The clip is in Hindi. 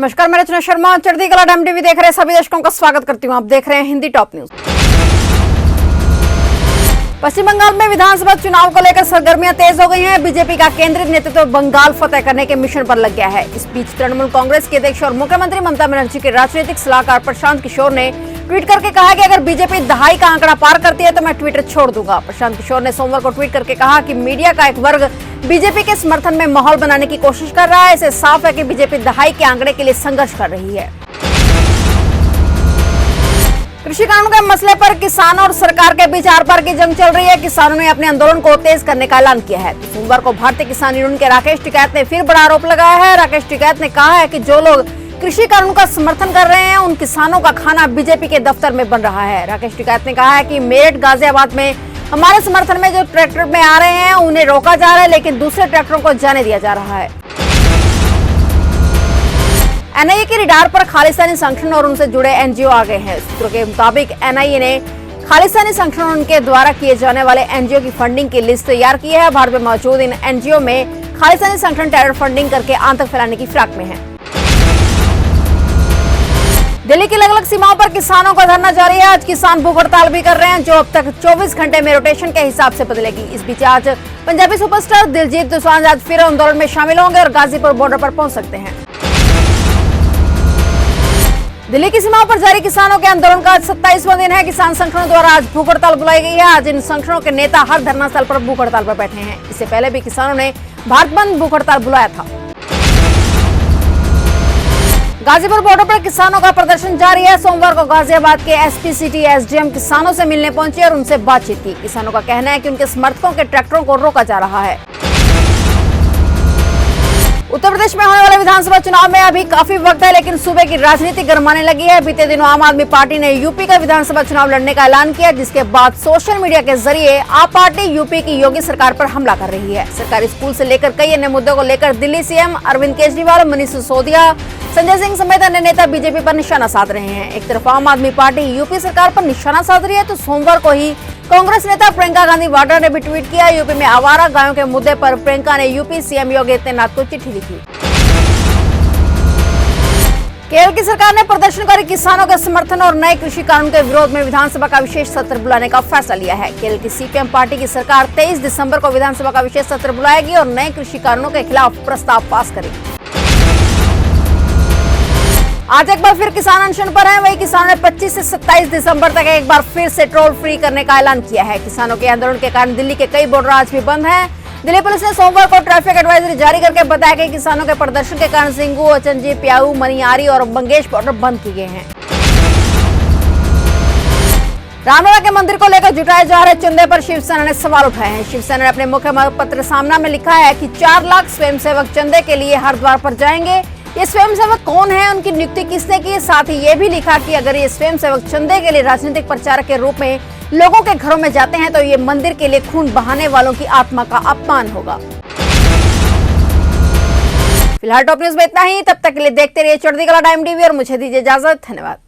नमस्कार, मैं रचना शर्मा चढ़ती कला टाइम टीवी देख रहे सभी दर्शकों का स्वागत करती हूं। आप देख रहे हैं हिंदी टॉप न्यूज। पश्चिम बंगाल में विधानसभा चुनाव को लेकर सरगर्मियां तेज हो गई हैं। बीजेपी का केंद्रीय नेतृत्व बंगाल फतेह करने के मिशन पर लग गया है। इस बीच तृणमूल कांग्रेस के अध्यक्ष और मुख्यमंत्री ममता बनर्जी के राजनीतिक सलाहकार प्रशांत किशोर ने ट्वीट करके कहा कि अगर बीजेपी दहाई का आंकड़ा पार करती है तो मैं ट्विटर छोड़ दूंगा। प्रशांत किशोर ने सोमवार को ट्वीट करके कहा कि मीडिया का एक वर्ग बीजेपी के समर्थन में माहौल बनाने की कोशिश कर रहा है। इससे साफ है कि बीजेपी दहाई के आंकड़े के लिए संघर्ष कर रही है। कृषि कानून के मसले पर किसानों और सरकार के बीच आर पार की जंग चल रही है। किसानों ने अपने आंदोलन को तेज करने का ऐलान किया है। तो सोमवार को भारतीय किसान यूनियन के राकेश टिकैत ने फिर बड़ा आरोप लगाया है। राकेश टिकैत ने कहा है कि जो लोग कृषि कानून का समर्थन कर रहे हैं उन किसानों का खाना बीजेपी के दफ्तर में बन रहा है। राकेश टिकैत ने कहा है कि मेरठ गाजियाबाद में हमारे समर्थन में जो ट्रैक्टर में आ रहे हैं उन्हें रोका जा रहा है, लेकिन दूसरे ट्रैक्टरों को जाने दिया जा रहा है। एनआईए के रडार पर खालिस्तानी संगठन और उनसे जुड़े एनजीओ आ गए हैं। सूत्रों के मुताबिक एनआईए ने खालिस्तानी संगठन और उनके द्वारा किए जाने वाले एनजीओ की फंडिंग की लिस्ट तैयार की है। भारत में मौजूद इन एनजीओ में खालिस्तानी संगठन टेरर फंडिंग करके आतंक फैलाने की फिराक में है। दिल्ली की अलग अलग सीमाओं पर किसानों का धरना जारी है। आज किसान भूख हड़ताल भी कर रहे हैं, जो अब तक 24 घंटे में रोटेशन के हिसाब से बदलेगी। इस बीच आज पंजाबी सुपरस्टार दिलजीत दोसांझ आज फिर आंदोलन में शामिल होंगे और गाजीपुर बॉर्डर पर पहुंच सकते हैं। दिल्ली की सीमाओं पर जारी किसानों के आंदोलन का आज 27वां दिन है। किसान संगठनों द्वारा आज भूख हड़ताल बुलाई गई है। आज इन संगठनों के नेता हर धरना स्थल पर भूख हड़ताल पर बैठे हैं। इससे पहले भी किसानों ने भारत बंद भूख हड़ताल बुलाया था। गाजीपुर बॉर्डर पर किसानों का प्रदर्शन जारी है। सोमवार को गाजियाबाद के एसपी सिटी एसडीएम किसानों से मिलने पहुंचे और उनसे बातचीत की। किसानों का कहना है कि उनके समर्थकों के ट्रैक्टरों को रोका जा रहा है। उत्तर प्रदेश में होने वाले विधानसभा चुनाव में अभी काफी वक्त है, लेकिन सूबे की राजनीति गरमाने लगी है। बीते दिनों आम आदमी पार्टी ने यूपी का विधानसभा चुनाव लड़ने का ऐलान किया, जिसके बाद सोशल मीडिया के जरिए आप पार्टी यूपी की योगी सरकार पर हमला कर रही है। सरकारी स्कूल से लेकर कई अन्य मुद्दों को लेकर दिल्ली सीएम अरविंद केजरीवाल, मनीष सिसोदिया, संजय सिंह समेत अन्य नेता बीजेपी पर निशाना साध रहे हैं। एक तरफ आम आदमी पार्टी यूपी सरकार पर निशाना साध रही है, तो सोमवार को ही कांग्रेस नेता प्रियंका गांधी वाड्रा ने भी ट्वीट किया। यूपी में आवारा गायों के मुद्दे पर प्रियंका ने यूपी सीएम योगी आदित्यनाथ को चिट्ठी लिखी। केरल की सरकार ने प्रदर्शनकारी किसानों के समर्थन और नए कृषि कानून के विरोध में विधानसभा का विशेष सत्र बुलाने का फैसला लिया है। केरल की सीपीएम पार्टी की सरकार 23 दिसंबर को विधानसभा का विशेष सत्र बुलाएगी और नए कृषि कानूनों के खिलाफ प्रस्ताव पास करेगी। आज एक बार फिर किसान अनशन पर हैं। वही किसानों ने 25 से 27 दिसंबर तक एक बार फिर से टोल फ्री करने का ऐलान किया है। किसानों के आंदोलन के कारण दिल्ली के कई बॉर्डर आज भी बंद हैं। दिल्ली पुलिस ने सोमवार को ट्रैफिक एडवाइजरी जारी करके बताया कि किसानों के प्रदर्शन के कारण सिंगू, अचंजी, प्याऊ, मनियारी और बंगेश बॉर्डर बंद किए गए हैं। रामलला के मंदिर को लेकर जुटाए जा रहे चंदे पर शिवसेना ने सवाल उठाए हैं। शिवसेना ने अपने मुख्य पत्र सामना में लिखा है कि 4 लाख स्वयंसेवक चंदे के लिए हर द्वार पर जाएंगे। ये स्वयंसेवक कौन है, उनकी नियुक्ति किसने की? साथ ही ये भी लिखा कि अगर ये स्वयंसेवक चंदे के लिए राजनीतिक प्रचारक के रूप में लोगों के घरों में जाते हैं तो ये मंदिर के लिए खून बहाने वालों की आत्मा का अपमान होगा। फिलहाल टॉप न्यूज में इतना ही। तब तक के लिए देखते रहिए चढ़ती कला टाइम टीवी और मुझे दीजिए इजाजत। धन्यवाद।